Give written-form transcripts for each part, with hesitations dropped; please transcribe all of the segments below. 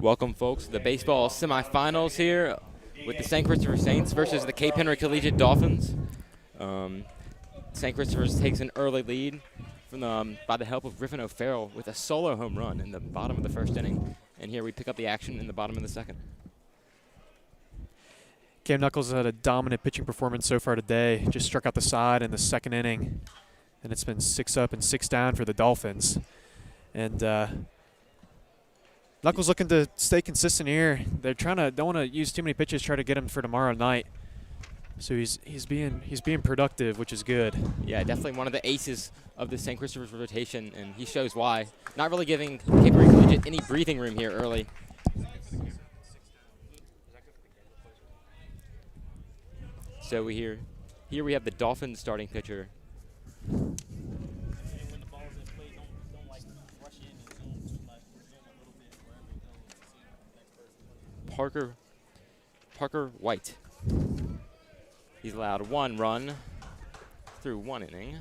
Welcome, folks, to the baseball semifinals here with the St. Christopher Saints versus the Cape Henry Collegiate Dolphins. St. Christopher's takes an early lead from by the help of Griffin O'Farrell with a solo home run in the bottom of the first inning. And here we pick up the action in the bottom of the second. Cam Knuckles had a dominant pitching performance so far today. Just struck out the side in the second inning. And it's been 6 up and 6 down for the Dolphins. And Knuckles looking to stay consistent here. They're don't want to use too many pitches, try to get him for tomorrow night. So he's being productive, which is good. Yeah, definitely one of the aces of the St. Christopher's rotation, and he shows why. Not really giving Cape Henry Collegiate any breathing room here early. So here we have the Dolphins starting pitcher. Parker White. He's allowed 1 run through 1 inning.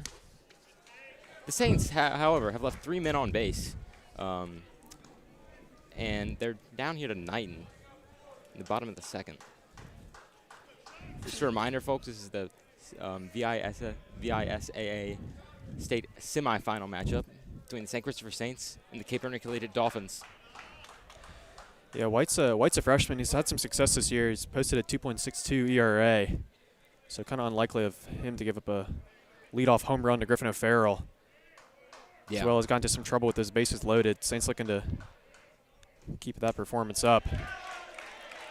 The Saints, however, have left 3 men on base. And they're down here to Knighton in the bottom of the second. Just a reminder, folks, this is the VISAA State Semifinal matchup between the St. Christopher Saints and the Cape Henry Collegiate Dolphins. Yeah, White's a freshman. He's had some success this year. He's posted a 2.62 ERA. So kind of unlikely of him to give up a leadoff home run to Griffin O'Farrell. Yeah. As well as got into some trouble with his bases loaded. Saints looking to keep that performance up.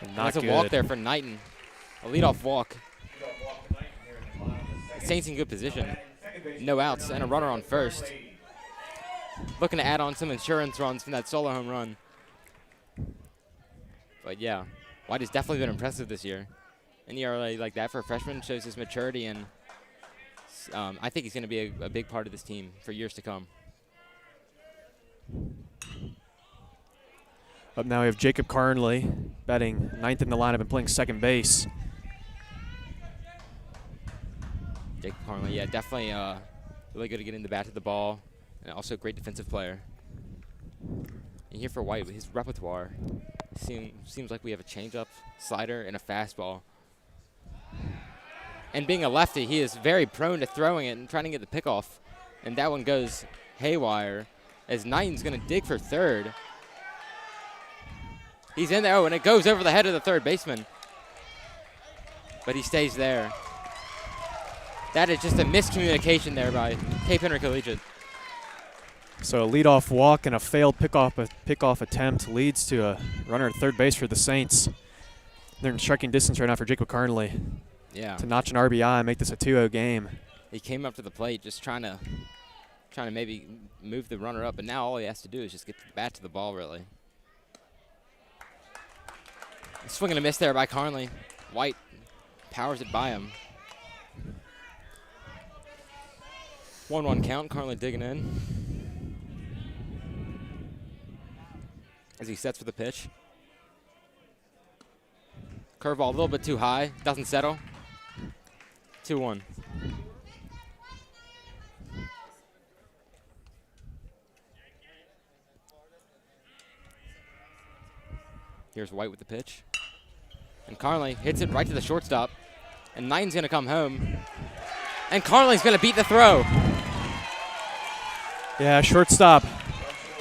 And not That's good. a walk there for Knighton. A leadoff walk. The Saints in good position. No outs and a runner on first. Looking to add on some insurance runs from that solo home run. But yeah, White has definitely been impressive this year. An ERA like that for a freshman shows his maturity, and I think he's going to be a big part of this team for years to come. Up now we have Jacob Carnley batting 9th in the lineup and playing second base. Jacob Carnley, yeah, definitely really good at getting the bat to the ball, and also a great defensive player. And here for White, his repertoire seems like we have a changeup, slider, and a fastball. And being a lefty, he is very prone to throwing it and trying to get the pickoff. And that one goes haywire as Knighton's going to dig for third. He's in there, and it goes over the head of the third baseman. But he stays there. That is just a miscommunication there by Cape Henry Collegiate. So a leadoff walk and a failed pickoff attempt leads to a runner at third base for the Saints. They're in striking distance right now for Jacob Carnley. Yeah. To notch an RBI and make this a 2-0 game. He came up to the plate just trying to maybe move the runner up, but now all he has to do is just get the bat to the ball, really. Swing and a miss there by Carnley. White powers it by him. 1-1 count, Carnley digging in. As he sets for the pitch. Curveball a little bit too high, doesn't settle. 2-1. Here's White with the pitch. And Carnley hits it right to the shortstop. And Knighton's going to come home. And Carnley's going to beat the throw. Yeah, shortstop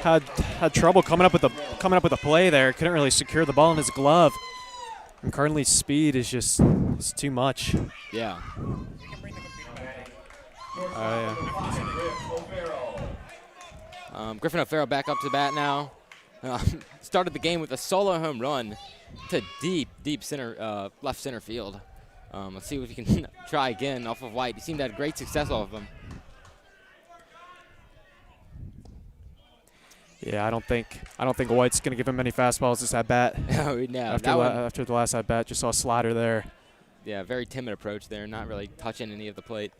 had trouble coming up with a play there. Couldn't really secure the ball in his glove. And Carnley's speed is just too much. Yeah. Griffin O'Farrell back up to bat now. Started the game with a solo home run to deep center, left center field. Let's see if he can try again off of White. He seemed to have great success off of him. Yeah, I don't think White's gonna give him any fastballs this at bat. Oh no! After the last at bat, just saw a slider there. Yeah, very timid approach there, not really touching any of the plate.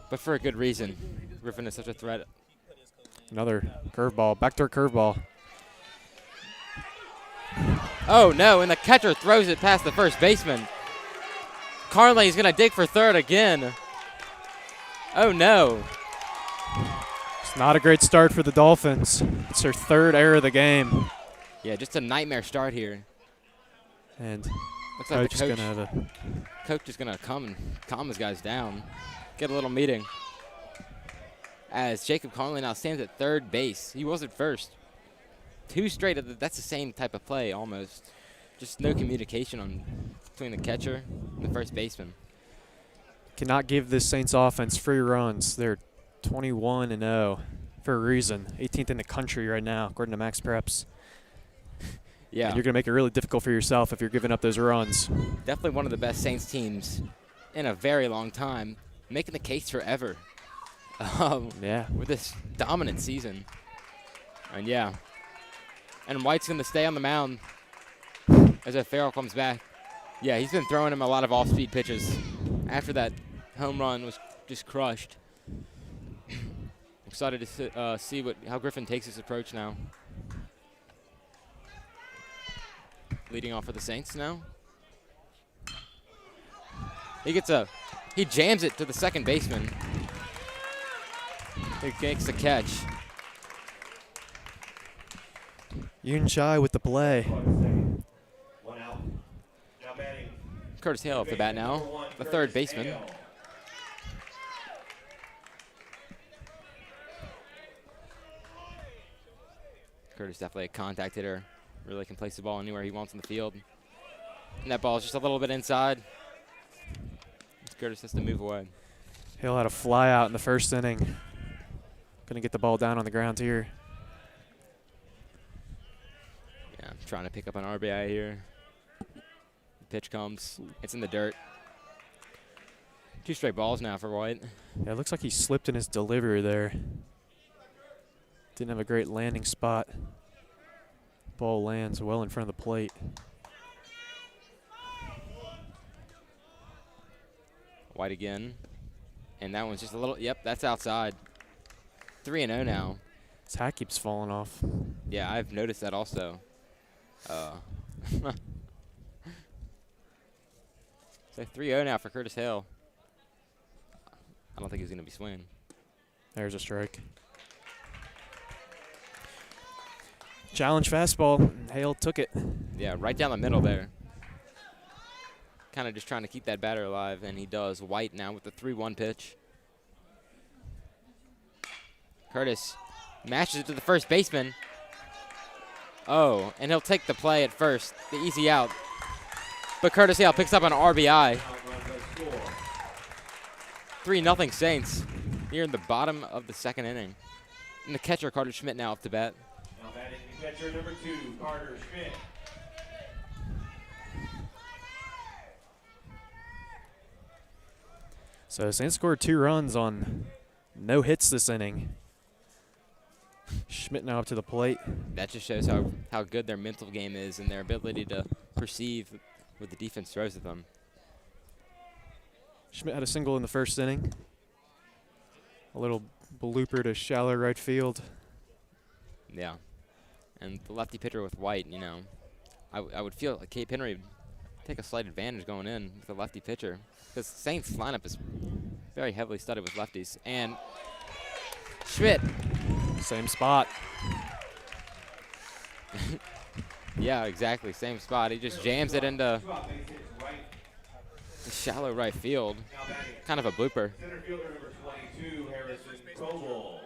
But for a good reason. Griffin is such a threat. Another curveball, backdoor curveball. Oh no! And the catcher throws it past the first baseman. Carnley's gonna dig for third again. Oh no! It's not a great start for the Dolphins. It's their third error of the game. Yeah, just a nightmare start here. And Looks like coach the is going to have a coach is gonna come and calm his guys down, get a little meeting. As Jacob Conley now stands at third base. He was at first. 2 straight. That's the same type of play almost. Just no communication between the catcher and the first baseman. cannot give this Saints offense free runs. They're 21-0 for a reason. 18th in the country right now, according to Max Preps. Yeah. And you're going to make it really difficult for yourself if you're giving up those runs. Definitely one of the best Saints teams in a very long time, making the case forever. Yeah. With this dominant season. And yeah. And White's going to stay on the mound as Farrell comes back. Yeah, he's been throwing him a lot of off-speed pitches after that home run was just crushed. Excited to see how Griffin takes his approach now. Leading off for the Saints now. He jams it to the second baseman. He makes the catch. Yunchai with the play. Curtis Hale off the bat now, the third baseman. Curtis definitely a contact hitter. Really can place the ball anywhere he wants on the field. And that ball is just a little bit inside. Curtis has to move away. Hale had a fly out in the first inning. Going to get the ball down on the ground here. Yeah, trying to pick up an RBI here. The pitch comes. It's in the dirt. 2 straight balls now for White. Yeah, it looks like he slipped in his delivery there. Didn't have a great landing spot. Ball lands well in front of the plate. White again. And that one's just a little, yep, that's outside. 3-0 now. His hat keeps falling off. Yeah, I've noticed that also. So 3-0 now for Curtis Hale. I don't think he's going to be swinging. There's a strike. Challenge fastball. Hale took it. Yeah, right down the middle there. Kind of just trying to keep that batter alive, and he does. White now with the 3-1 pitch. Curtis matches it to the first baseman. Oh, and he'll take the play at first, the easy out. But Curtis Hale picks up an RBI. 3-0 Saints here in the bottom of the second inning. And the catcher, Carter Schmidt, now up to bat. Now batting the catcher number 2, Carter Schmidt. So Saints scored 2 runs on no hits this inning. Schmidt now up to the plate. That just shows how good their mental game is and their ability to perceive what the defense throws at them. Schmidt had a single in the first inning. A little blooper to shallow right field. Yeah. And the lefty pitcher with White, you know, I would feel like Cape Henry would take a slight advantage going in with a lefty pitcher. Because Saints lineup is very heavily studded with lefties. And Schmidt. Same spot. Yeah, exactly. Same spot. He just jams it into the shallow right field. Kind of a blooper. Center fielder number 22, Harrison Coble.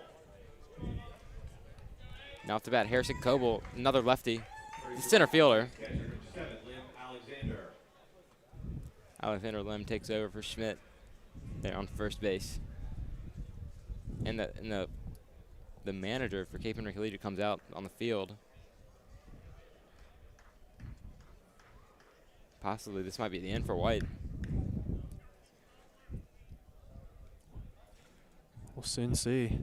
Now off the bat, Harrison Coble, another lefty. The center fielder. Catcher number 7, Lim Alexander. Alexander Lim takes over for Schmidt there on first base. And the manager for Cape Henry Collegiate comes out on the field. Possibly this might be the end for White. We'll soon see.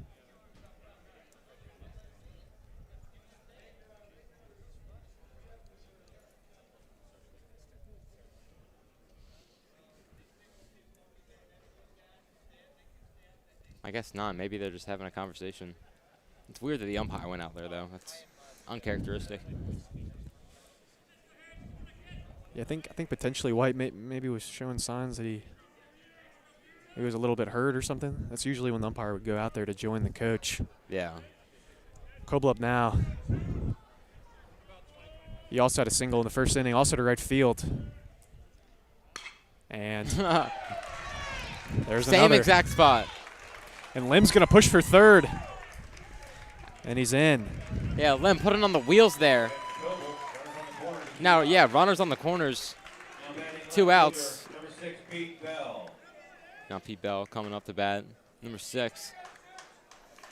I guess not. Maybe they're just having a conversation. It's weird that the umpire went out there, though. That's uncharacteristic. Yeah, I think potentially White maybe was showing signs that he he was a little bit hurt or something. That's usually when the umpire would go out there to join the coach. Yeah. Coble up now. He also had a single in the first inning, also to right field. And there's Same another. exact spot. And Lim's going to push for third. And he's in. Yeah, Lim putting on the wheels there. Now, yeah, runners on the corners. 2 outs. Number 6, Pete Bell. Now Pete Bell coming up to bat. Number 6.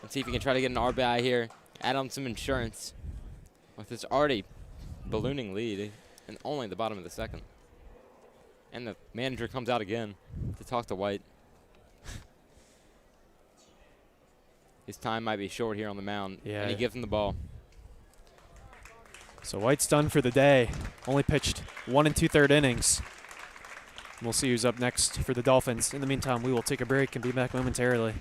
Let's see if he can try to get an RBI here. Add on some insurance with this already ballooning lead and only the bottom of the second. And the manager comes out again to talk to White. His time might be short here on the mound. Yeah. And he gives him the ball. So White's done for the day. Only pitched 1 2/3 innings. We'll see who's up next for the Dolphins. In the meantime, we will take a break and be back momentarily.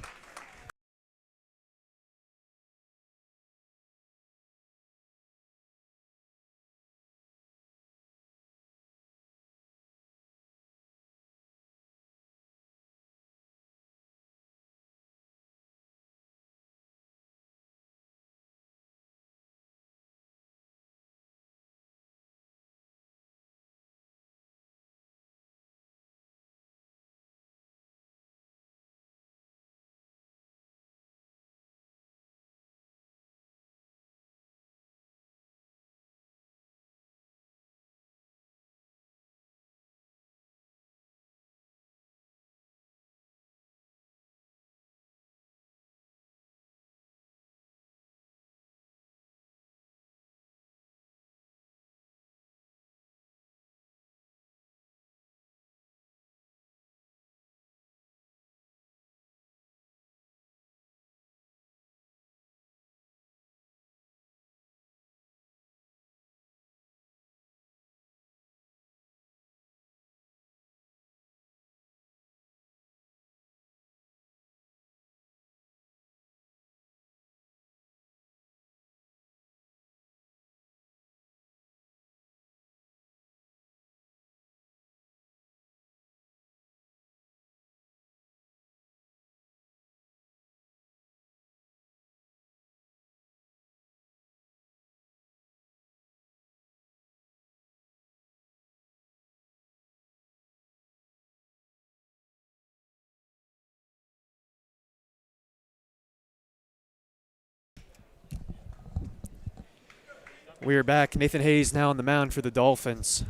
We are back. Nathan Hayes now on the mound for the Dolphins.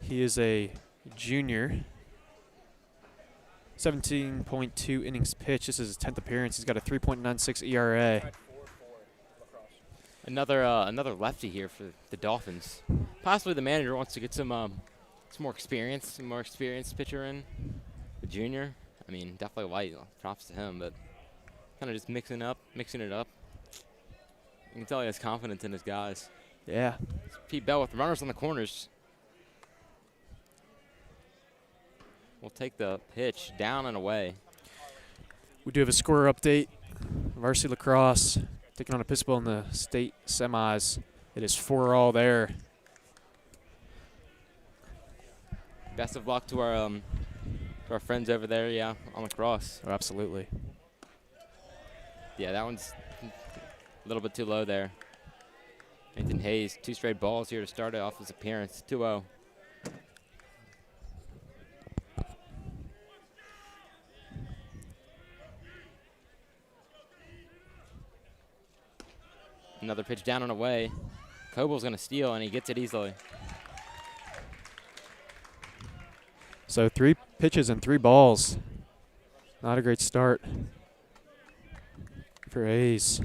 He is a junior. 17.2 innings pitched. This is his 10th appearance. He's got a 3.96 ERA. Another lefty here for the Dolphins. Possibly the manager wants to get some more experienced pitcher in. The junior. I mean, definitely White. Props to him, but kind of just mixing it up. You can tell he has confidence in his guys. Yeah. Pete Bell with runners on the corners. We'll take the pitch down and away. We do have a score update. Varsity lacrosse taking on Episcopal in the state semis. It is 4-all there. Best of luck to our friends over there, yeah, on lacrosse. Oh, absolutely. Yeah, that one's a little bit too low there. Nathan Hayes, 2 straight balls here to start off his appearance. 2-0. Another pitch down and away. Coble's going to steal, and he gets it easily. So 3 pitches and 3 balls. Not a great start for Hayes.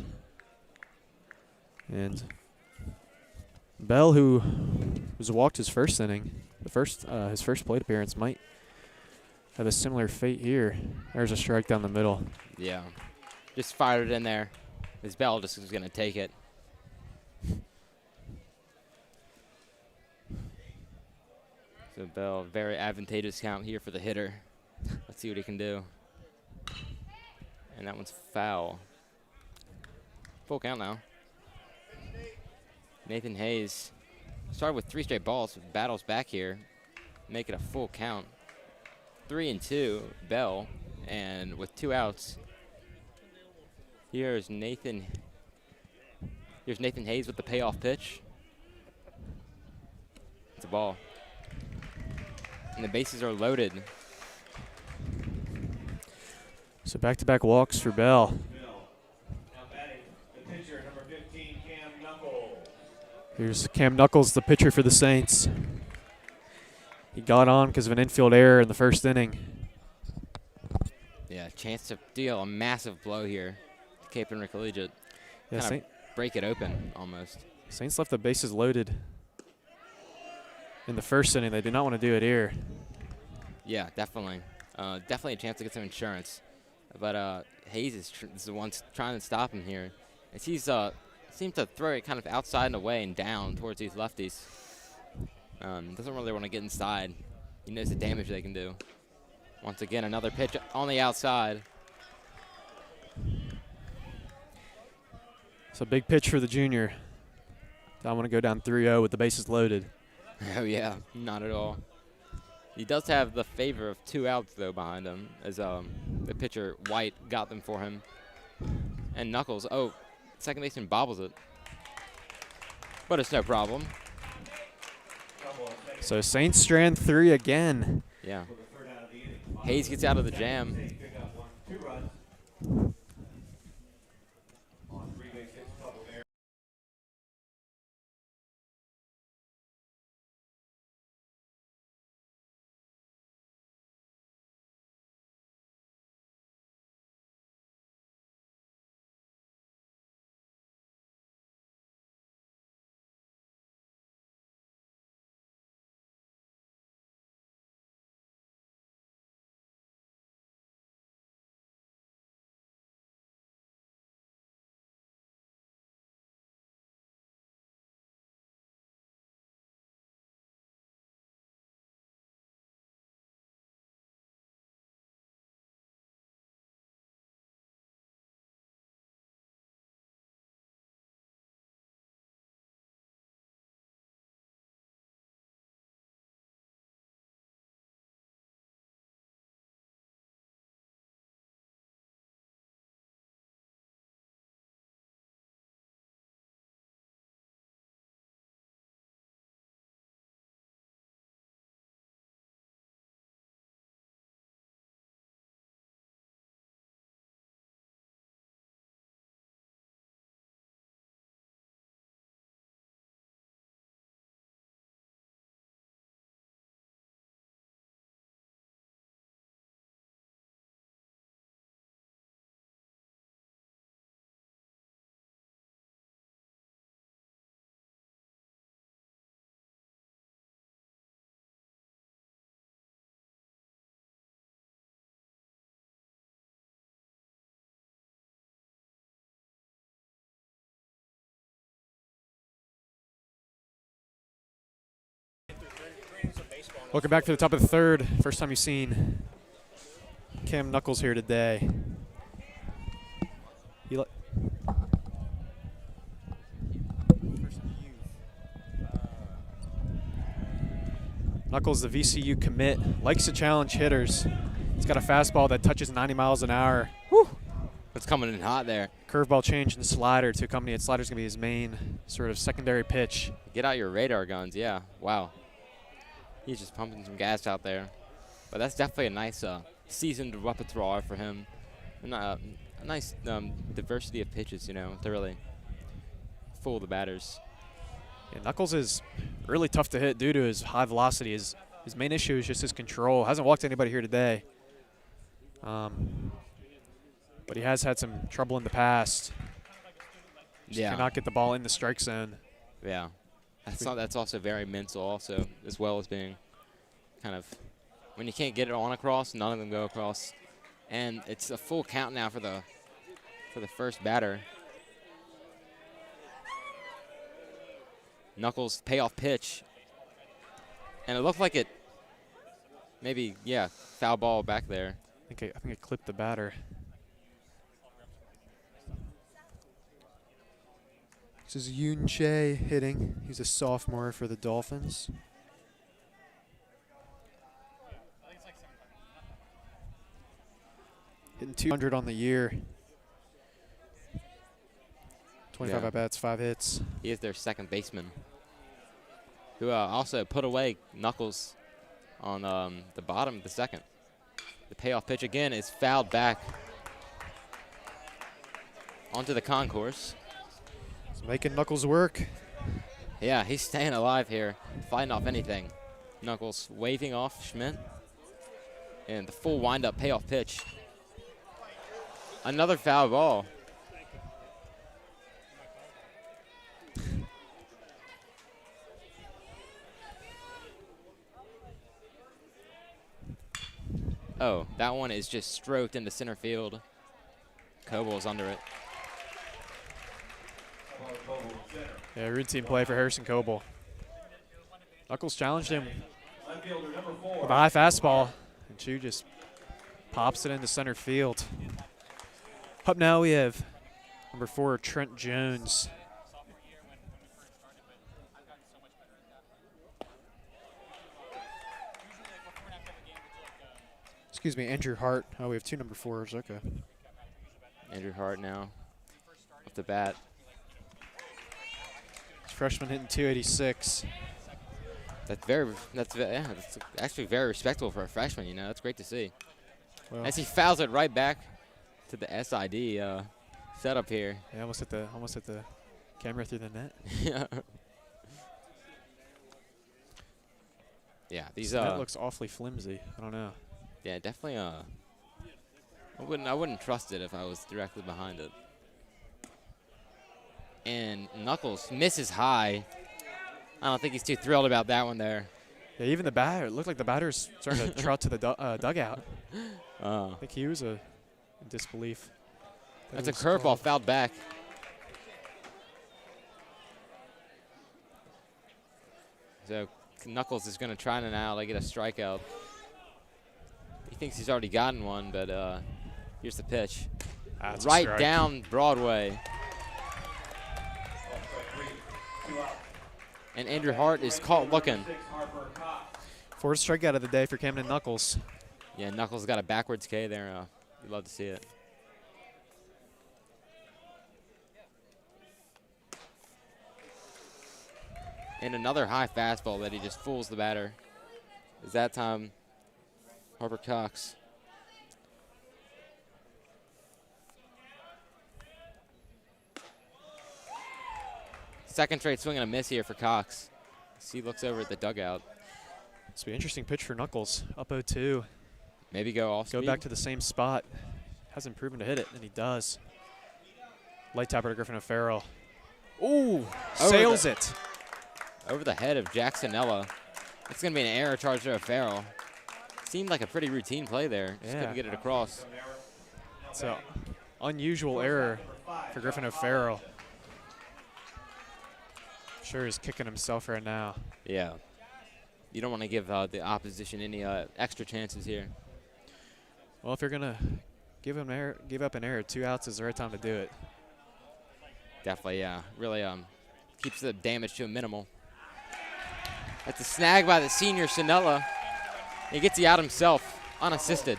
And Bell, who was walked his first inning, his first plate appearance, might have a similar fate here. There's a strike down the middle. Yeah, just fired it in there. His Bell just was going to take it. So Bell, very advantageous count here for the hitter. Let's see what he can do. And that one's foul. Full count now. Nathan Hayes started with 3 straight balls, battles back here, make it a full count. 3-2 Bell, and with 2 outs, here's Nathan Hayes with the payoff pitch. It's a ball. And the bases are loaded. So back-to-back walks for Bell. Now batting the pitcher, number 15, Cam Knuckles. Here's Cam Knuckles, the pitcher for the Saints. He got on because of an infield error in the first inning. Yeah, chance to deal a massive blow here to Cape Henry Collegiate. Yeah, Kind of break it open almost. Saints left the bases loaded in the first inning. They did not want to do it here. Yeah, definitely. Definitely a chance to get some insurance. But Hayes is the one trying to stop him here. And he's seems to throw it kind of outside and away and down towards these lefties. Doesn't really want to get inside. He knows the damage they can do. Once again, another pitch on the outside. It's a big pitch for the junior. I want to go down 3-0 with the bases loaded. Oh, yeah, not at all. He does have the favor of 2 outs, though, behind him, as the pitcher, White, got them for him. And Knuckles, second baseman bobbles it. But it's no problem. So Saints strand 3 again. Yeah. Hayes gets out of the jam. Pick up 2 runs. On 3 base hits, couple errors. Welcome back to the top of the third. First time you've seen Cam Knuckles here today. Knuckles, the VCU commit, likes to challenge hitters. He's got a fastball that touches 90 miles an hour. Whew. It's coming in hot there. Curveball change and slider to accompany it. Slider's going to be his main sort of secondary pitch. Get out your radar guns, yeah. Wow. He's just pumping some gas out there. But that's definitely a nice seasoned repertoire for him. And, a nice diversity of pitches, to really fool the batters. Yeah, Knuckles is really tough to hit due to his high velocity. His main issue is just his control. Hasn't walked anybody here today. But he has had some trouble in the past. Just cannot get the ball in the strike zone. Yeah. That's also very mental also, as well as being kind of, when you can't get it on across, none of them go across. And it's a full count now for the first batter. Knuckles payoff pitch. And it looked like it maybe, foul ball back there. I think it clipped the batter. This is Yoon Che hitting. He's a sophomore for the Dolphins. Hitting 200 on the year. 25 Yeah. at-bats, 5 hits. He is their second baseman, who also put away Knuckles on the bottom of the second. The payoff pitch again is fouled back onto the concourse. It's making Knuckles work. Yeah, he's staying alive here, fighting off anything. Knuckles waving off Schmidt. And the full wind-up payoff pitch. Another foul ball. Oh, that one is just stroked into center field. Coble's under it. Yeah, routine play for Harrison Coble. Knuckles challenged him with a high fastball, and Chu just pops it into center field. Up now we have number 4, Trent Jones. Excuse me, Andrew Hart. Oh, we have 2 number 4s. Okay. Andrew Hart now off the bat. This freshman hitting 286. That's actually very respectable for a freshman. You know, that's great to see. Well, As he fouls it right back to the SID setup here. yeah, almost hit the camera through the net. Yeah. Yeah, these That looks awfully flimsy. I don't know. yeah, definitely I wouldn't trust it if I was directly behind it. And Knuckles misses high. I don't think he's too thrilled about that one there. Yeah, even the batter. It looked like the batter's starting to trot to the dugout. Oh. I think he was in disbelief. That's a curveball fouled back. So Knuckles is going to try and now get a strikeout. He thinks he's already gotten one, but here's the pitch. That's a Right strike. down Broadway. And Andrew Hart is caught looking. 4th strikeout of the day for Camden Knuckles. Yeah, Knuckles got a backwards K there. You'd love to see it. And another high fastball that he just fools the batter. Is that time Harper Cox. Second straight swing and a miss here for Cox. As he looks over at the dugout. This will be an interesting pitch for Knuckles. Up 0-2. Maybe go off Go speed. back to the same spot. Hasn't proven to hit it, and he does. Light tapper to Griffin O'Farrell. Ooh, sails it. Over the head of Jacksonella. It's going to be an error charge to O'Farrell. Seemed like a pretty routine play there. Just couldn't get it across. It's an unusual error for Griffin O'Farrell. Sure he's kicking himself right now. Yeah. You don't want to give the opposition any extra chances here. Well, if you're going to give up an error, 2 outs is the right time to do it. Definitely, yeah. Really keeps the damage to a minimal. That's a snag by the senior Sinella. He gets the out himself, unassisted.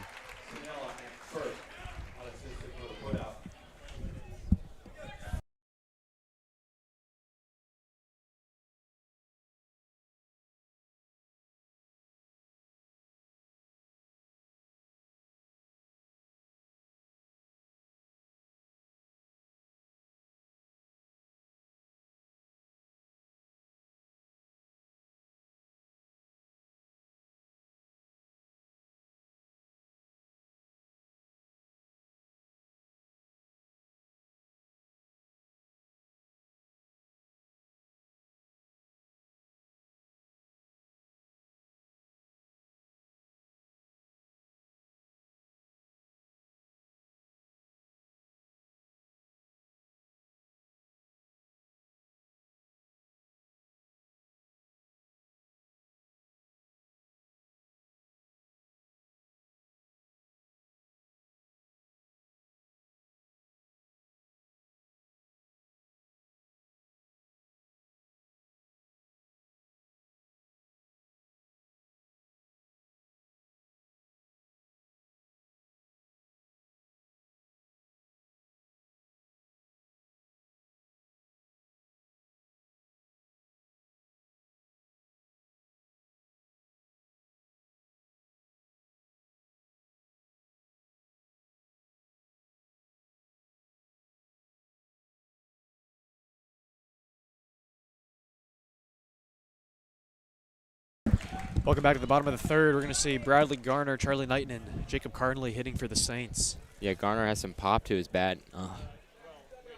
Welcome back to the bottom of the third. We're going to see Bradley Garner, Charlie Knighton, and Jacob Carnley hitting for the Saints. Yeah, Garner has some pop to his bat.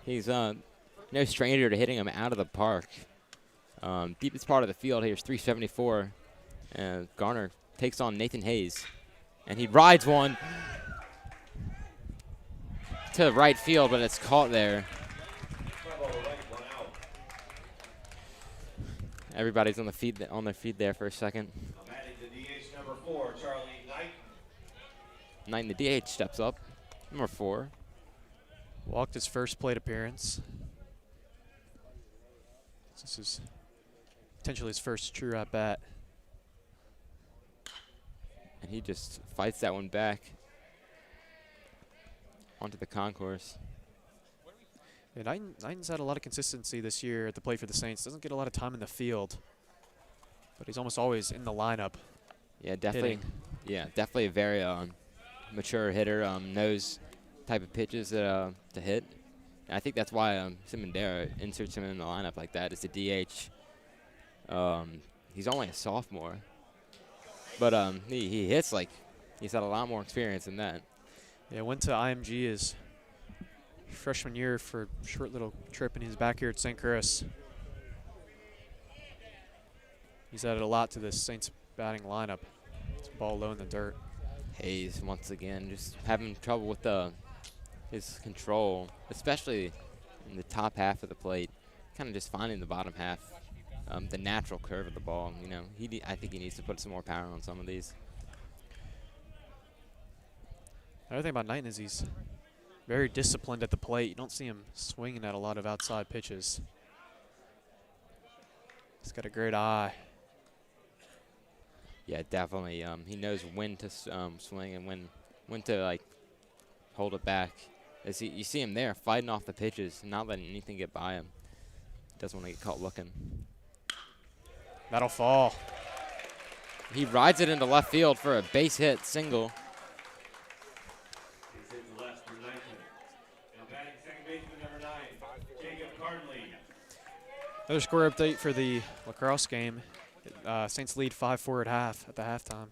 He's no stranger to hitting him out of the park. Deepest part of the field here is 374. And Garner takes on Nathan Hayes. And he rides one to right field, but it's caught there. Everybody's on their feet there for a second. Batting the DH number 4, Charlie Knight. Knighton, the DH, steps up. Number 4. Walked his first plate appearance. This is potentially his first true at bat. And he just fights that one back onto the concourse. Yeah, Knighton's had a lot of consistency this year at the plate for the Saints. Doesn't get a lot of time in the field, but he's almost always in the lineup. Yeah, definitely. Hitting. Yeah, definitely a very mature hitter. Knows type of pitches to hit. And I think that's why Simondera inserts him in the lineup like that. It's a DH. He's only a sophomore, but he hits like he's had a lot more experience than that. Yeah, went to IMG his freshman year for a short little trip, and he's back here at St. Chris. He's added a lot to this Saints batting lineup. It's ball low in the dirt. Hayes once again just having trouble with his control, especially in the top half of the plate. Kind of just finding the bottom half, the natural curve of the ball. You know, I think he needs to put some more power on some of these. Another thing about Knighton is he's very disciplined at the plate. You don't see him swinging at a lot of outside pitches. He's got a great eye. Yeah, definitely. He knows when to swing and when to like hold it back. You see him there fighting off the pitches, not letting anything get by him. Doesn't want to get caught looking. That'll fall. He rides it into left field for a base hit single. He's hit to left for Knighton. And batting second baseman number 9, Jacob Carnley. Another score update for the lacrosse game. Saints lead 5-4 at the halftime.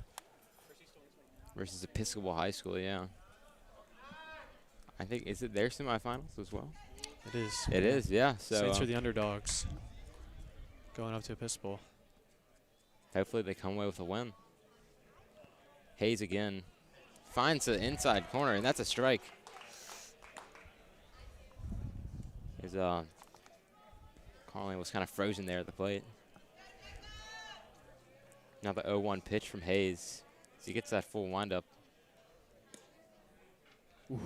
Versus Episcopal High School, yeah. I think, is it their semifinals as well? It is. It is, yeah. So Saints are the underdogs going up to Episcopal. Hopefully they come away with a win. Hayes again finds the inside corner, and that's a strike. Carnley was kind of frozen there at the plate. Now the 0-1 pitch from Hayes. So he gets that full windup. Ooh.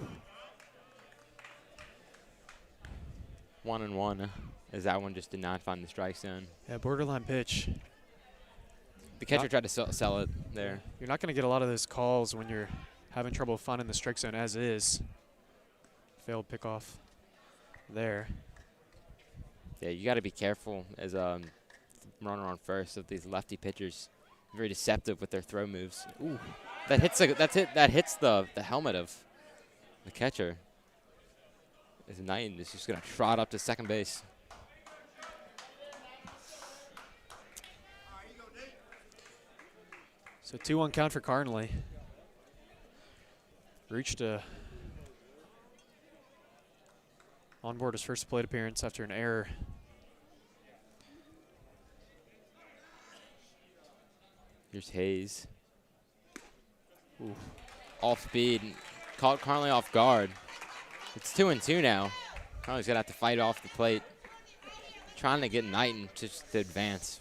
1-1, as that one just did not find the strike zone. Yeah, borderline pitch. The catcher tried to sell it there. You're not going to get a lot of those calls when you're having trouble finding the strike zone as is. Failed pickoff there. Yeah, you got to be careful as a runner on first of these lefty pitchers. Very deceptive with their throw moves. Ooh, that hits the helmet of the catcher. As Knighton is just gonna trot up to second base. So 2-1 count for Carnley. Reached on board his first plate appearance after an error. Here's Hayes. Ooh. Off speed, caught Carnley off guard. It's 2-2 now. Carnley's gonna have to fight off the plate, trying to get Knighton to advance.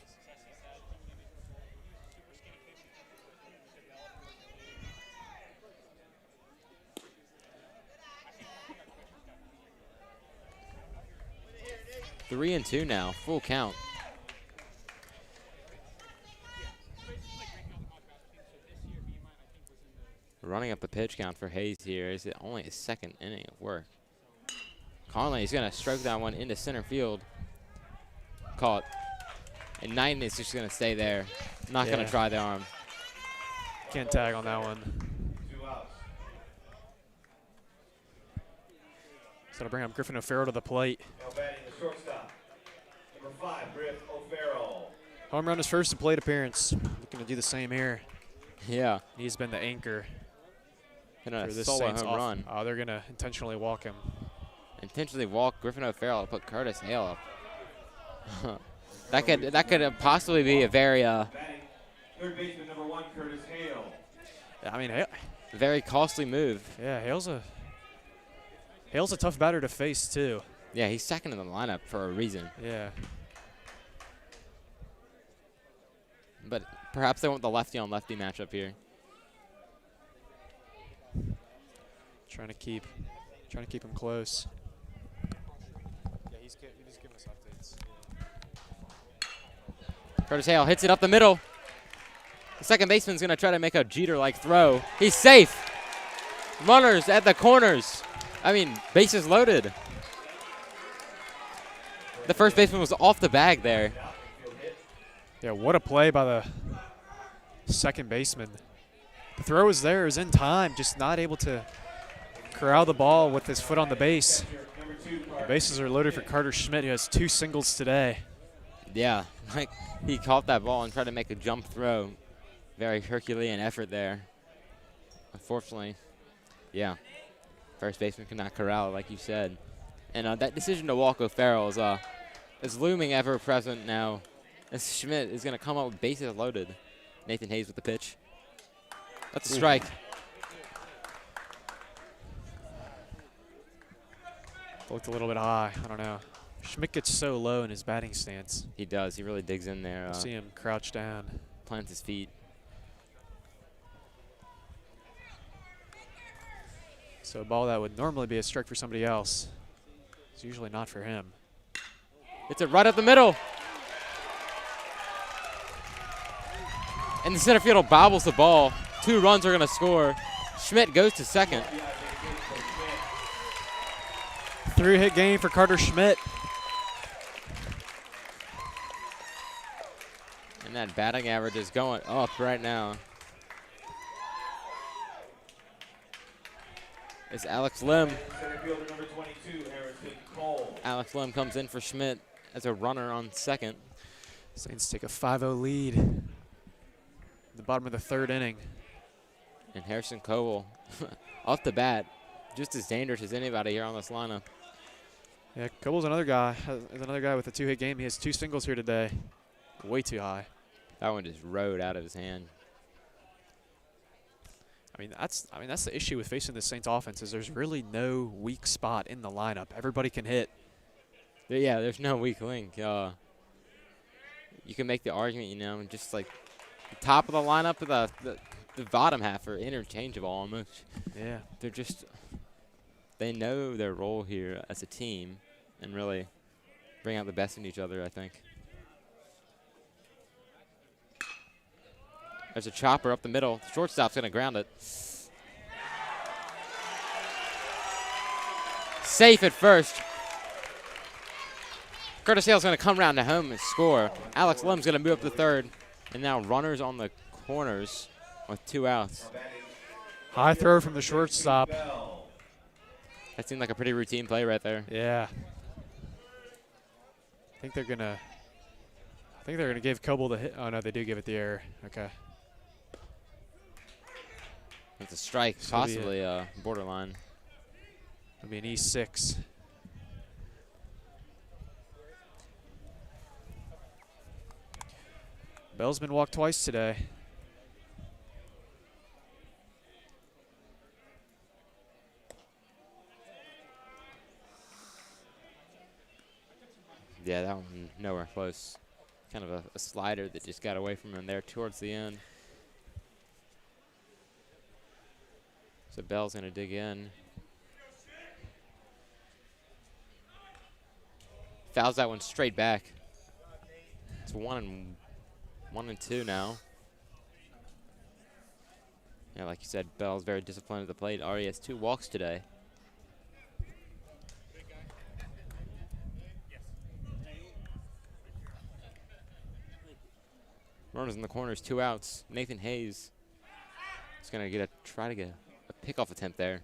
3-2 now, full count. Running up the pitch count for Hayes here. Is it only his second inning of work? Carnley's going to stroke that one into center field. Caught. And Knighton is just going to stay there. Not going to try the arm. Can't tag on that one. 2 outs. So to bring up Griffin O'Farrell to the plate. Now batting the shortstop, number 5, Griff O'Farrell. Home run his first plate appearance. Looking to do the same here. Yeah. He's been the anchor And a for this solo Saints home run. Oh, they're going to intentionally walk him. Intentionally walk Griffin O'Farrell, put Curtis Hale up. that could possibly be a very Third baseman number 1, Curtis Hale. I mean, very costly move. yeah, Hale's a tough batter to face too. Yeah, he's second in the lineup for a reason. Yeah. But perhaps they want the lefty on lefty matchup here. Trying to keep him close. Yeah, he's giving us updates. Curtis Hale hits it up the middle. The second baseman's going to try to make a Jeter-like throw. He's safe. Runners at the corners. I mean, bases loaded. The first baseman was off the bag there. Yeah, what a play by the second baseman. The throw was there, it was in time, just not able to corral the ball with his foot on the base. The bases are loaded for Carter Schmidt, who has 2 singles today. Yeah, like he caught that ball and tried to make a jump throw. Very Herculean effort there. Unfortunately, yeah, first baseman could not corral it, like you said. And that decision to walk O'Farrell is looming ever present now, as Schmidt is going to come up with bases loaded. Nathan Hayes with the pitch. That's a strike. Looked a little bit high, I don't know. Schmidt gets so low in his batting stance. He does. He really digs in there. See him crouch down. Plants his feet. So a ball that would normally be a strike for somebody else is usually not for him. It's it right up the middle. And the center fielder bobbles the ball. 2 runs are going to score. Schmidt goes to second. 3-hit game for Carter Schmidt. And that batting average is going up right now. It's Alex Lim. Alex Lim comes in for Schmidt as a runner on second. Saints take a 5-0 lead in the bottom of the 3rd inning. And Harrison Coble, off the bat, just as dangerous as anybody here on this lineup. Yeah, Coble's another guy. Is another guy with a 2-hit game. He has 2 singles here today. Way too high. That one just rode out of his hand. I mean that's the issue with facing the Saints offense is there's really no weak spot in the lineup. Everybody can hit. Yeah, there's no weak link. You can make the argument, you know, just like the top of the lineup, the bottom half are interchangeable almost. Yeah. They know their role here as a team and really bring out the best in each other, I think. There's a chopper up the middle. The shortstop's going to ground it. Safe at first. Curtis Hale's going to come around to home and score. Alex Lim's going to move up to third. And now runners on the corners with 2 outs. High throw from the shortstop. That seemed like a pretty routine play right there. Yeah. I think they're gonna give Coble the hit. Oh no, they do give it the error. Okay. It's a strike, So possibly borderline. It'll be an E6. Bell's been walked twice today. Yeah, that one nowhere close. Kind of a slider that just got away from him there towards the end. So Bell's going to dig in. Fouls that one straight back. It's 1 and 2 now. Yeah, like you said, Bell's very disciplined at the plate. Already has 2 walks today. Runners in the corners, 2 outs. Nathan Hayes is going to try to get a pickoff attempt there.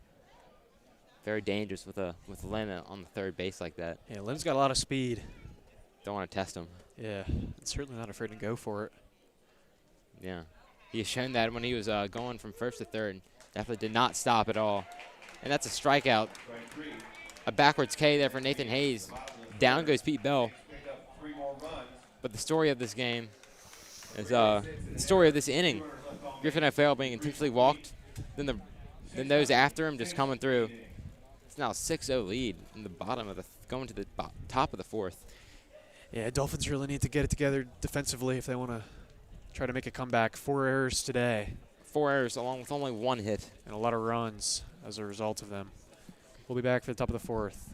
Very dangerous with Lim on the third base like that. Yeah, Lim's got a lot of speed. Don't want to test him. Yeah, certainly not afraid to go for it. Yeah. He has shown that when he was going from first to third. Definitely did not stop at all. And that's a strikeout. A backwards K there for Nathan Hayes. Down goes Pete Bell. But the story of this game is the story of this inning. Griffin O'Farrell being intentionally walked, then those after him just coming through. It's now a 6-0 lead in the bottom of the going to the top of the fourth. Yeah, Dolphins really need to get it together defensively if they want to try to make a comeback. 4 errors today. 4 errors along with only 1 hit. And a lot of runs as a result of them. We'll be back for the top of the fourth.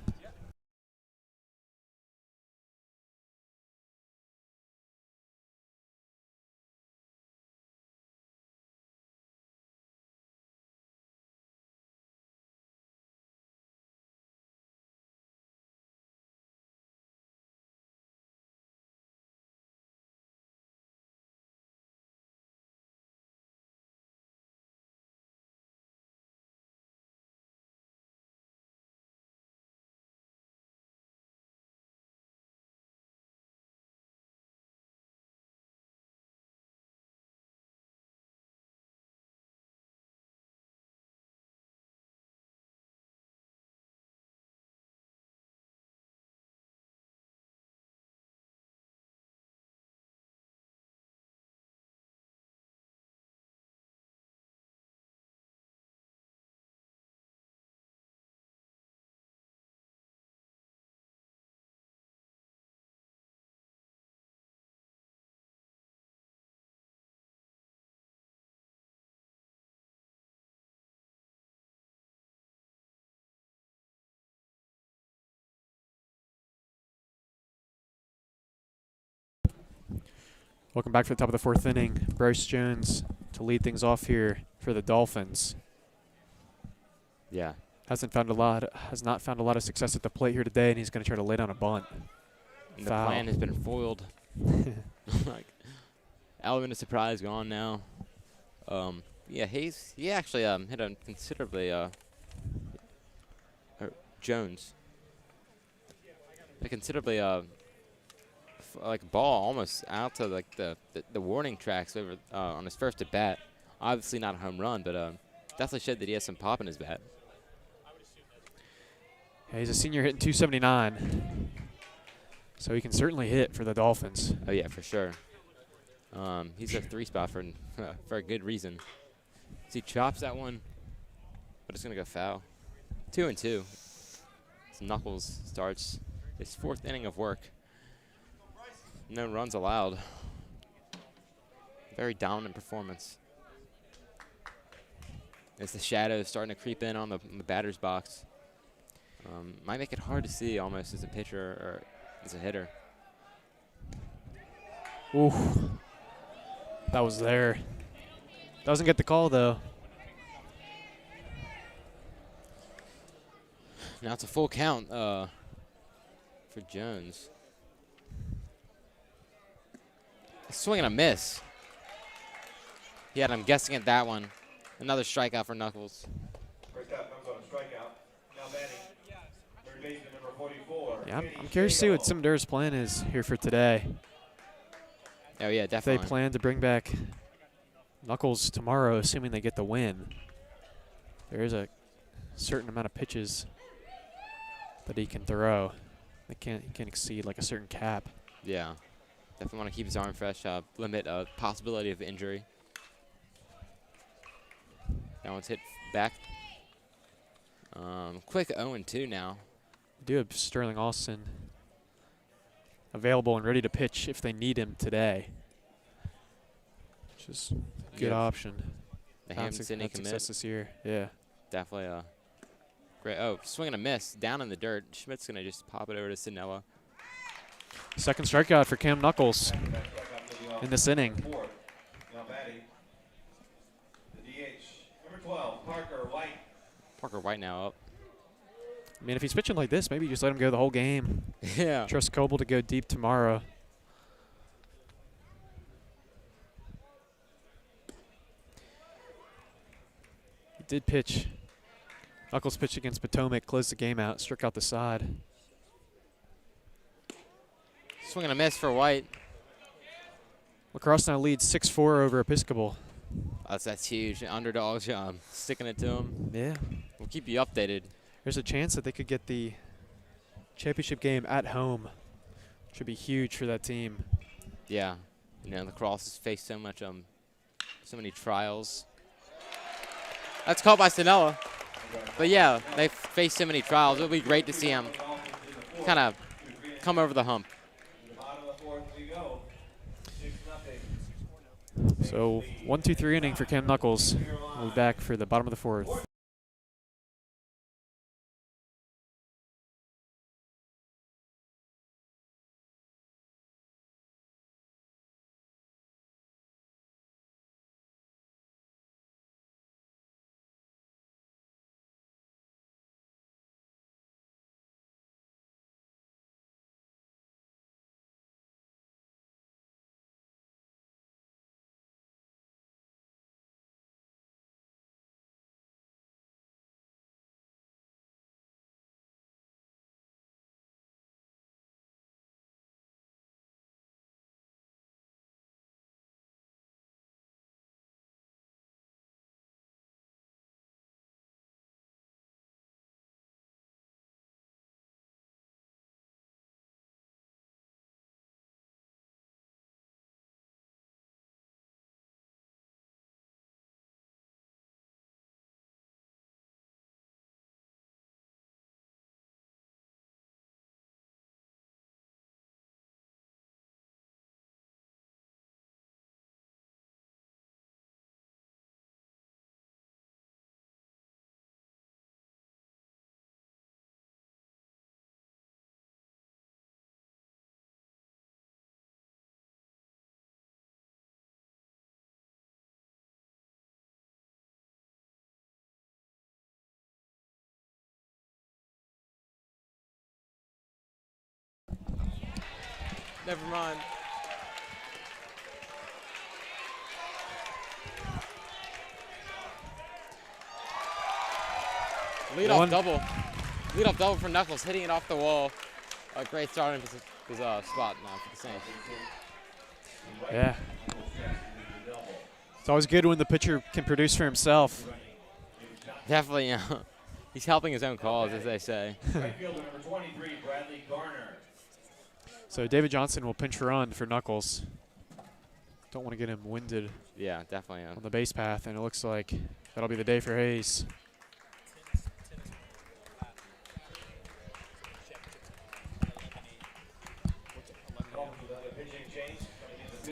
Welcome back to the top of the fourth inning. Bryce Jones to lead things off here for the Dolphins. Yeah. Has not found a lot of success at the plate here today, and he's going to try to lay down a bunt. And the plan has been foiled. Like, element of surprise gone now. Yeah, Hayes, he actually hit a considerably, Jones. A considerably, like ball almost out to like the warning tracks over on his first at bat. Obviously not a home run, but definitely showed that he has some pop in his bat. Yeah, he's a senior hitting 279, so he can certainly hit for the Dolphins. Oh yeah, for sure. He's a 3 spot for for a good reason. So he chops that one, but it's gonna go foul. 2-2. So Knuckles starts his 4th inning of work. No runs allowed. Very dominant performance. As the shadows starting to creep in on the batter's box. Might make it hard to see almost as a pitcher or as a hitter. Ooh, that was there. Doesn't get the call though. Now it's a full count for Jones. Swing and a miss. Yeah, and I'm guessing at that one. Another strikeout for Knuckles. First out comes on a strikeout. Now batting. Third baseman number 44. Yeah, I'm curious to see what Simdur's plan is here for today. Oh yeah, If definitely. they plan to bring back Knuckles tomorrow, assuming they get the win. There is a certain amount of pitches that he can throw. He can't exceed like a certain cap. Yeah. Definitely want to keep his arm fresh, limit a possibility of injury. That one's hit back. Quick 0-2 now. We do have Sterling Austin available and ready to pitch if they need him today. Which is a good option. The Found Hampton City had commit. success this year. Yeah. Definitely great. Oh, swing and a miss. Down in the dirt. Schmidt's going to just pop it over to Sinella. Second strikeout for Cam Knuckles in this inning. Now batting. The DH. Number 12, Parker White. Parker White now up. I mean, if he's pitching like this, maybe you just let him go the whole game. Yeah. Trust Coble to go deep tomorrow. He did pitch. Knuckles pitched against Potomac, closed the game out, struck out the side. Swing and a miss for White. La Crosse now leads 6-4 over Episcopal. That's huge. Underdogs sticking it to them. Yeah. We'll keep you updated. There's a chance that they could get the championship game at home. Should be huge for that team. Yeah. You know, lacrosse has faced so many trials. That's called by Stanella. But yeah, they've faced so many trials. It'll be great to see them kind of come over the hump. So 1-2-3 inning for Cam Knuckles. We'll be back for the bottom of the fourth. Never mind. Leadoff double. Leadoff double for Knuckles, hitting it off the wall. A great starting spot now for the Saints. Yeah. It's always good when the pitcher can produce for himself. Definitely, he's helping his own cause, as they say. So David Johnson will pinch run for Knuckles. Don't want to get him winded. Yeah, definitely. On the base path, and it looks like that'll be the day for Hayes.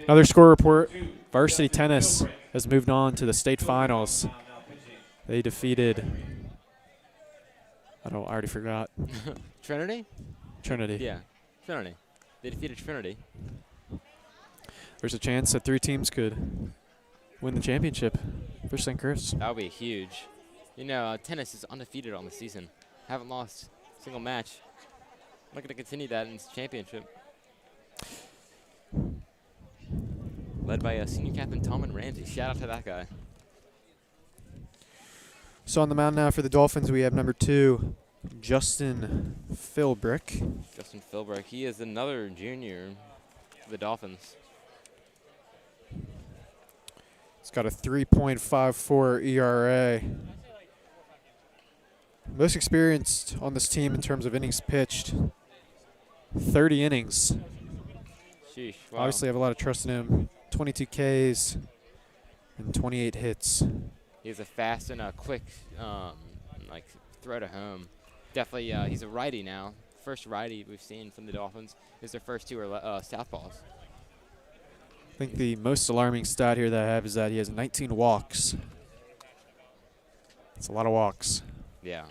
Another score report. Varsity Tennis has moved on to the state finals. They defeated, I already forgot. Trinity? Trinity. Yeah, Trinity. They defeated Trinity. There's a chance that 3 teams could win the championship for St. Chris. That would be huge. You know, tennis is undefeated on the season. Haven't lost a single match. Looking to continue that in this championship. Led by senior captain Tommen Ramsey. Shout out to that guy. So on the mound now for the Dolphins, we have number 2, Justin Philbrick. Justin Philbrick. He is another junior for the Dolphins. He's got a 3.54 ERA. Most experienced on this team in terms of innings pitched. 30 innings. Sheesh. Wow. Obviously have a lot of trust in him. 22 Ks and 28 hits. He has a fast and a quick like throw to home. Definitely, he's a righty now. First righty we've seen from the Dolphins. Is their first 2 are southpaws. I think the most alarming stat here that I have is that he has 19 walks. That's a lot of walks. Yeah.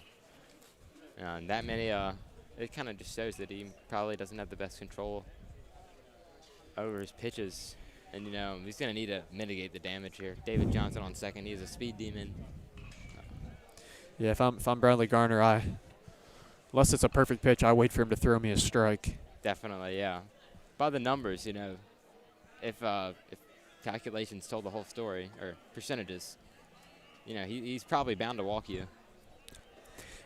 And that many, it kind of just shows that he probably doesn't have the best control over his pitches. And, you know, he's going to need to mitigate the damage here. David Johnson on second. He's a speed demon. Yeah, if I'm Bradley Garner, unless it's a perfect pitch, I wait for him to throw me a strike. Definitely, yeah. By the numbers, you know, if calculations told the whole story, or percentages, you know, he's probably bound to walk you.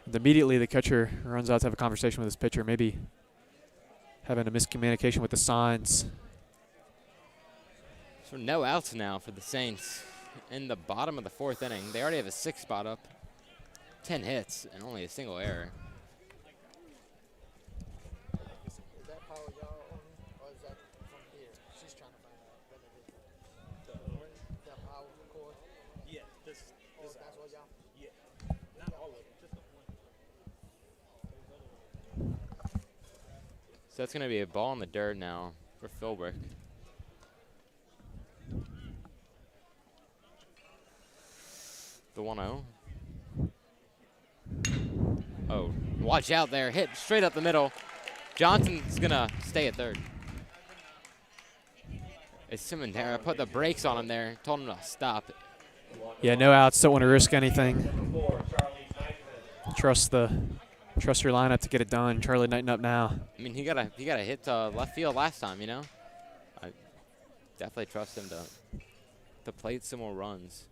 And immediately the catcher runs out to have a conversation with his pitcher. Maybe having a miscommunication with the signs. So no outs now for the Saints in the bottom of the 4th inning. They already have a 6 spot up, 10 hits, and only a single error. Is that power y'all on, or is that from here? She's trying to find out whether it is that power cord. Yeah, this That's what y'all. yeah, not all of it, just the one. So that's going to be a ball in the dirt now for Philbrick. The 1-0. Oh, watch out there. Hit straight up the middle. Johnson's going to stay at third. It's Simondera put the brakes on him there. Told him to stop. Yeah, no outs. Don't want to risk anything. Trust your lineup to get it done. Charlie Knighton up now. I mean, he got a hit to left field last time, you know? I definitely trust him to plate some more runs.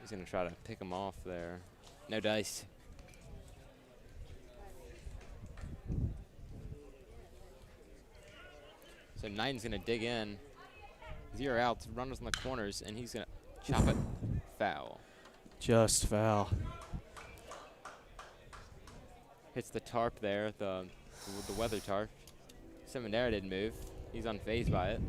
He's going to try to pick him off there. No dice. So Knighton's going to dig in. 0 outs, runners in the corners, and he's going to chop it foul. Just foul. Hits the tarp there, the weather tarp. Simondera didn't move. He's unfazed by it.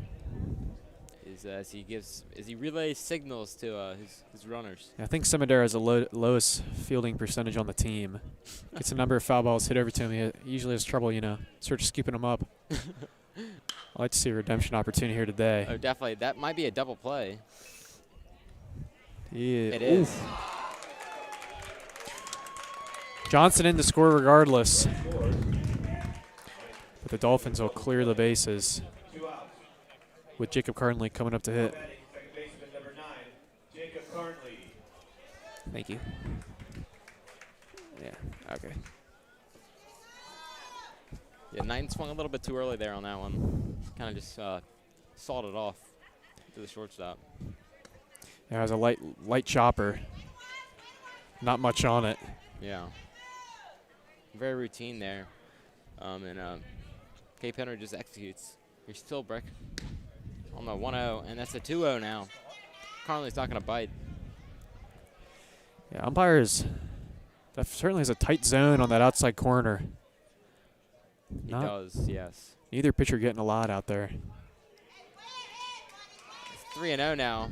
As he relays signals to his runners. I think Simondera has the lowest fielding percentage on the team. Gets a number of foul balls hit over to him. He usually has trouble, sort of scooping them up. I'd like to see a redemption opportunity here today. Oh, definitely. That might be a double play. Yeah. It is. Johnson in to score regardless. But the Dolphins will clear the bases with Jacob Carnley coming up to hit. Thank you. Yeah, okay. Yeah, Knighton swung a little bit too early there on that one. Kind of just sawed it off to the shortstop. Yeah, it was a light chopper. Not much on it. Yeah. Very routine there. Cape Henry just executes. Here's Philbrick on the 1-0, and that's a 2-0 now. Carnley's not going to bite. Yeah, umpires, that certainly has a tight zone on that outside corner. He does, yes. Neither pitcher getting a lot out there. It's 3-0 now.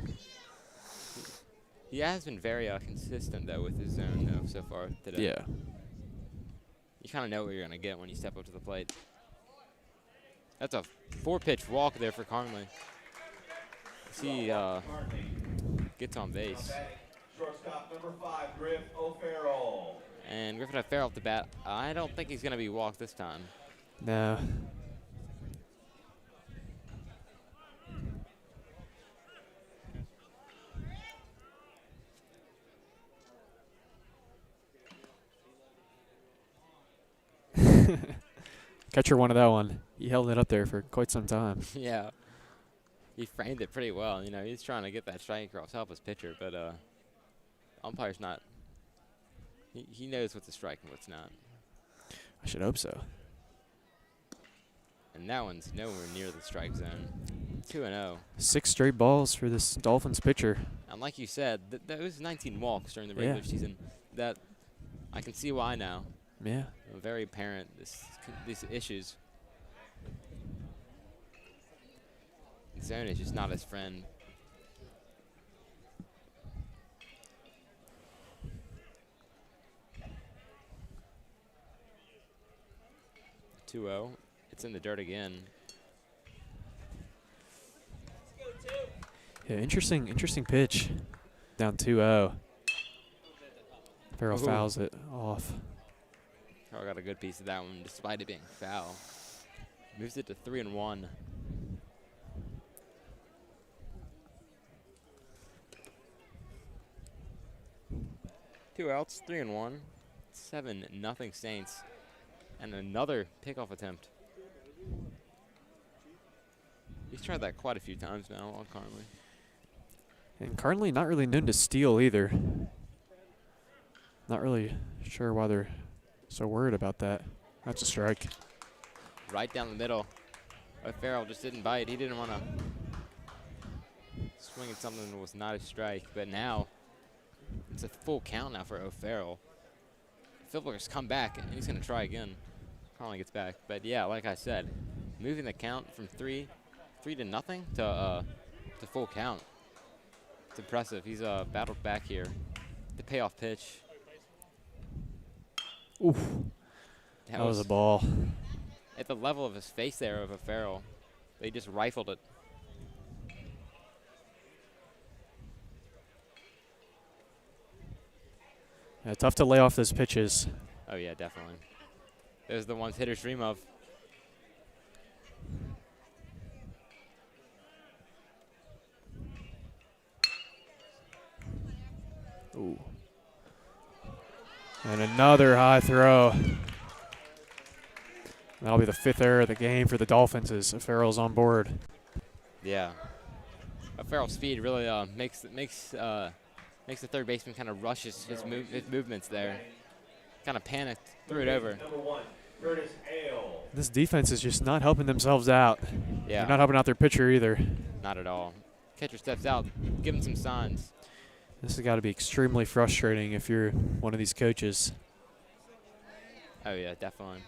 He has been very consistent, though, with his zone, though, so far today. Yeah. You kind of know what you're going to get when you step up to the plate. That's a 4-pitch walk there for Carnley. He gets on base. Shortstop number 5, Griff O'Farrell. And Griffin O'Farrell off the bat. I don't think he's going to be walked this time. No. Catcher wanted that one. He held it up there for quite some time. Yeah. He framed it pretty well. He's trying to get that strike across, help his pitcher, but umpire's not. He knows what's a strike and what's not. I should hope so. And that one's nowhere near the strike zone. 2-0. 6 straight balls for this Dolphins pitcher. And like you said, those 19 walks during the regular season, that I can see why now. Yeah. Very apparent, these issues. The zone is just not his friend. It's in the dirt again. Yeah, interesting pitch. Down 2-0. Farrell fouls it off. Carl got a good piece of that one, despite it being foul. Moves it to 3-1. Two outs, 3-1. 7-0 Saints. And another pickoff attempt. He's tried that quite a few times now on Carnley. And Carnley not really known to steal either. Not really sure why they're so worried about that. That's a strike. Right down the middle. O'Farrell just didn't bite. He didn't want to swing at something that was not a strike. But now it's a full count now for O'Farrell. Philbrook's come back, and he's going to try again. Carnley gets back. But, yeah, like I said, moving the count from 3 to nothing to full count. It's impressive. He's battled back here. The payoff pitch. Oof. That was a ball. At the level of his face there of O'Farrell. They just rifled it. Yeah, tough to lay off those pitches. Oh, yeah, definitely. Those are the ones hitters dream of. Ooh. And another high throw. That'll be the 5th error of the game for the Dolphins as O'Farrell's on board. Yeah. O'Farrell's speed really makes the third baseman kind of rushes his movements there. Kind of panicked, threw it over. Number 1, Curtis Hale. This defense is just not helping themselves out. Yeah. They're not helping out their pitcher either. Not at all. Catcher steps out, give him some signs. This has got to be extremely frustrating if you're one of these coaches. Oh yeah, definitely.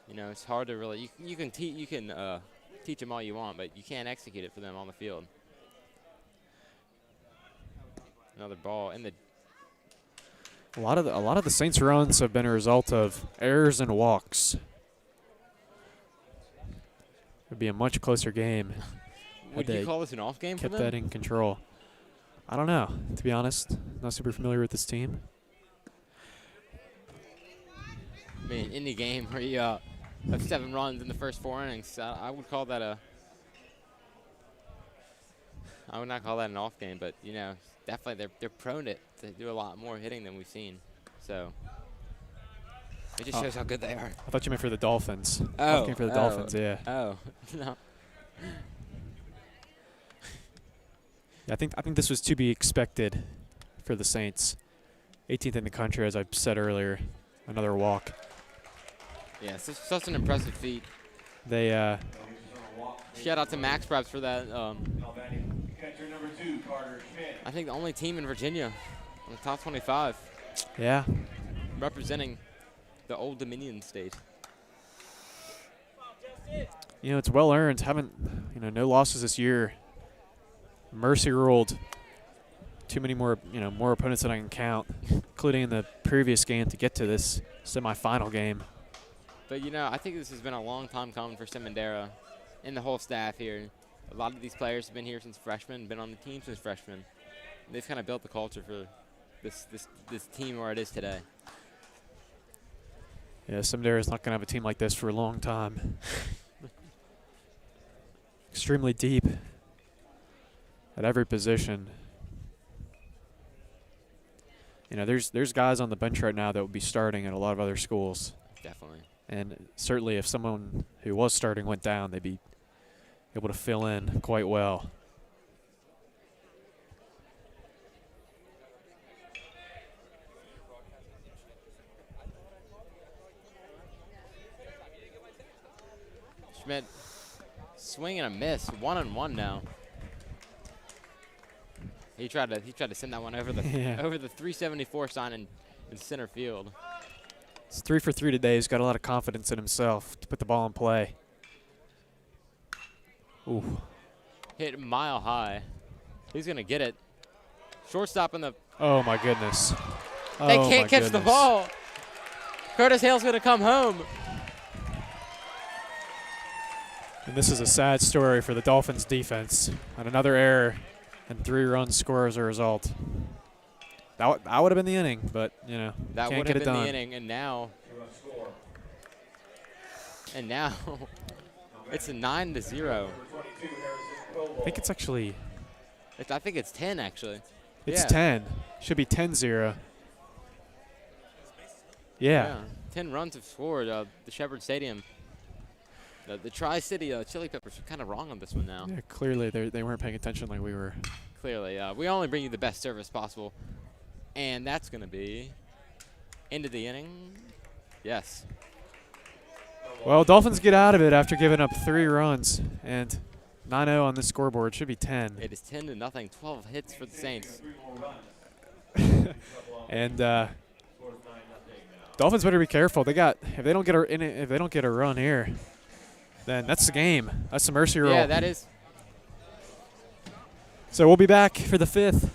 You know, it's hard to really. You can teach them all you want, but you can't execute it for them on the field. Another ball in the. A lot of the Saints' runs have been a result of errors and walks. It'd be a much closer game. Would you call this an off game for kept them? that in control. I don't know, to be honest. Not super familiar with this team. I mean, in the game where you have 7 runs in the first 4 innings, I would call that a. I would not call that an off game, but you know, definitely they're prone to do a lot more hitting than we've seen. So it just shows how good they are. I thought you meant for the Dolphins. Oh, Off game for the Dolphins, yeah. Oh, no. Yeah, I think this was to be expected for the Saints. 18th in the country, as I said earlier. Another walk. Yeah, such an impressive feat. They Shout out to Max Preps for that. Catcher number 2, Carter Schmidt. I think the only team in Virginia on the top 25 yeah. representing the Old Dominion state. You know, it's well earned. No losses this year. Mercy ruled too many more opponents than I can count, including in the previous game to get to this semifinal game. But, you know, I think this has been a long time coming for Simondera and the whole staff here. A lot of these players have been here since freshmen, been on the team since freshmen. They've kind of built the culture for this team where it is today. Yeah, Simondera is not going to have a team like this for a long time. Extremely deep at every position. You know, there's guys on the bench right now that would be starting at a lot of other schools. Definitely. And certainly if someone who was starting went down, they'd be able to fill in quite well. Schmidt, swing and a miss, 1-1 now. He tried to send that one over the over the 374 sign in center field. It's 3 for 3 today. He's got a lot of confidence in himself to put the ball in play. Ooh. Hit mile high. He's gonna get it. Shortstop in the. Oh my goodness. They can't catch the ball. Curtis Hale's gonna come home. And this is a sad story for the Dolphins defense. And another error and 3 runs score as a result. That would have been the inning, but you know, That can't would get have it been done. the inning, and now it's a 9-0. I think it's actually. I think it's 10 actually. It's Yeah. 10. Should be 10-0. Yeah. 10 runs have scored. The Shepherd Stadium. The Tri-City Chili Peppers are kind of wrong on this one now. Yeah, clearly they weren't paying attention like we were. Clearly, we only bring you the best service possible, and that's going to be into the inning. Yes. Well, Dolphins get out of it after giving up 3 runs, and 9-0 on the scoreboard. Should be 10. It is 10-0. 12 hits for the Saints. And Dolphins better be careful. If they don't get a run here, then that's the game. That's the mercy rule. Yeah, that is. So we'll be back for the 5th.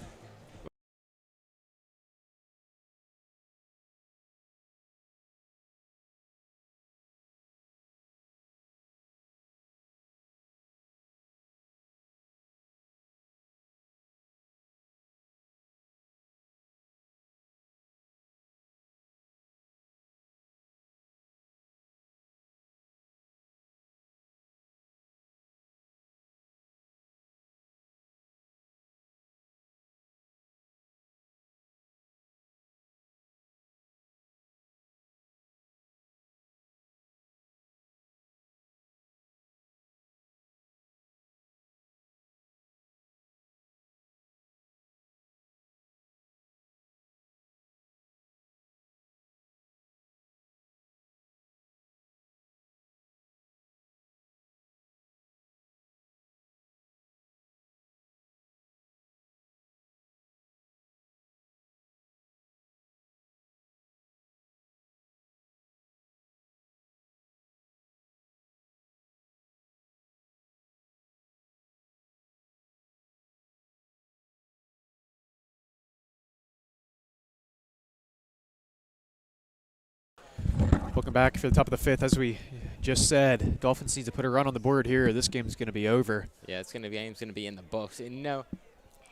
Welcome back for the top of the 5th. As we just said, Dolphins need to put a run on the board here. This game's going to be over. Yeah, game's going to be in the books. And,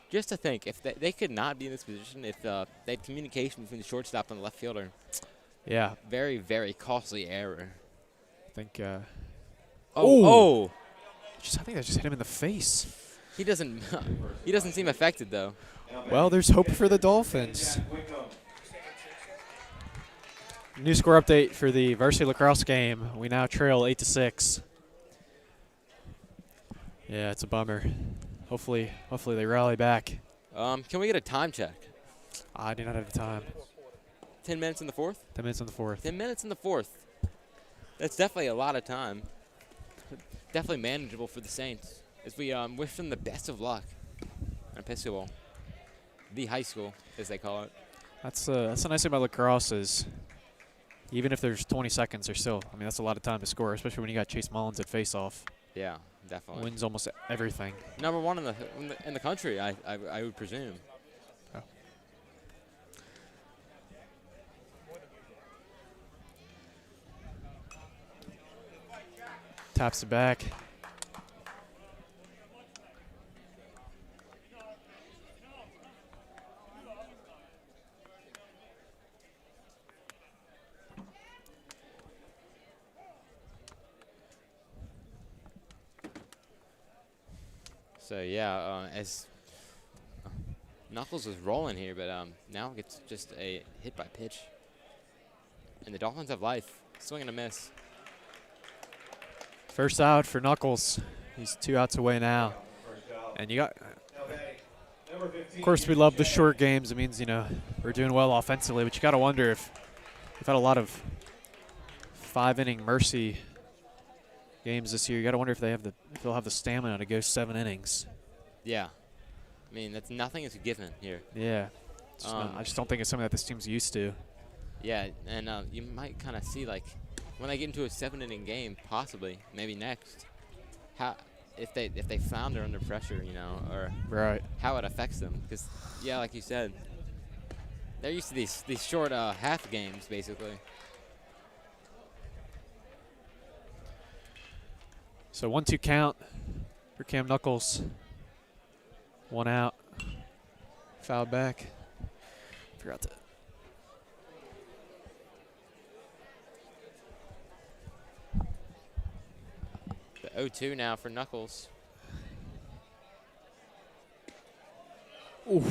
just to think, if they could not be in this position, if they had communication between the shortstop and the left fielder. Yeah. Very, very costly error. I think. Oh! I think that just hit him in the face. He doesn't seem affected, though. Well, there's hope for the Dolphins. New score update for the varsity lacrosse game. We now trail 8-6. Yeah, it's a bummer. Hopefully they rally back. Can we get a time check? I do not have the time. 10 minutes in the 4th? 10 minutes on the 4th. 10 minutes in the 4th. That's definitely a lot of time. Definitely manageable for the Saints. As we wish them the best of luck in Episcopal. The high school, as they call it. That's the nice thing about lacrosse is even if there's 20 seconds or so, I mean, that's a lot of time to score, especially when you got Chase Mullins at face-off. Yeah, definitely. Wins almost everything. Number 1 in the country, I would presume. Oh. Taps it back. So yeah, as Knuckles is rolling here, but now it's just a hit by pitch. And the Dolphins have life. Swing and a miss. First out for Knuckles. He's 2 outs away now. And you got, of course, we love the short games. It means, we're doing well offensively, but you got to wonder if we've had a lot of 5-inning mercy games this year. You got to wonder if they'll have the stamina to go 7 innings. Yeah. I mean, nothing is a given here. Yeah. I just don't think it's something that this team's used to. Yeah, and you might kind of see, like, when they get into a 7-inning game, possibly, maybe next, if they flounder under pressure, or right, how it affects them. Because, yeah, like you said, they're used to these short half games, basically. So 1-2 count for Cam Knuckles. 1 out. Foul back. Forgot to. The 0-2 now for Knuckles. Oof.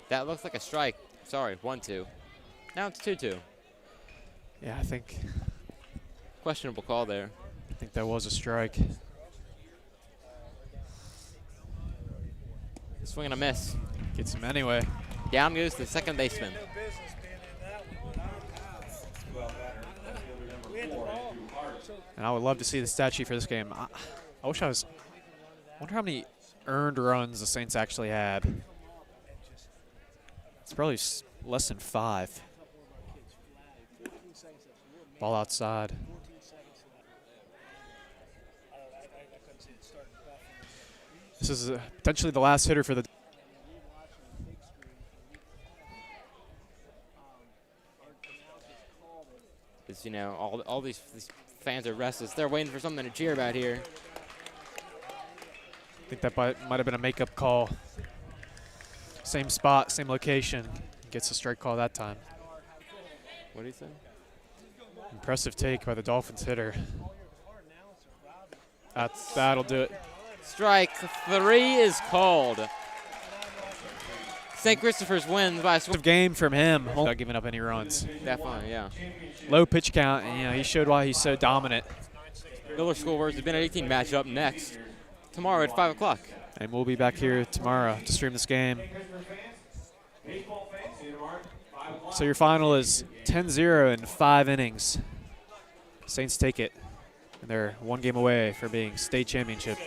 That looks like a strike. Sorry, 1-2. Now it's 2-2. Yeah, I think. Questionable call there. I think that was a strike. Swing and a miss. Gets him anyway. Down goes the second baseman. And I would love to see the stat sheet for this game. I wish I was. I wonder how many earned runs the Saints actually had. It's probably less than 5. Ball outside. This is potentially the last hitter for the. Because, you know, all these fans are restless. They're waiting for something to cheer about here. I think that might have been a makeup call. Same spot, same location. Gets a strike call that time. What do you say? Impressive take by the Dolphins hitter. That'll do it. Strike 3 is called. St. Christopher's wins by a score. Game from him without giving up any runs. Definitely, yeah. Low pitch count, and he showed why he's so dominant. Miller School versus Bennett 18 matchup next tomorrow at 5 o'clock. And we'll be back here tomorrow to stream this game. So your final is 10-0 in 5 innings. Saints take it, and they're 1 game away from being state championship.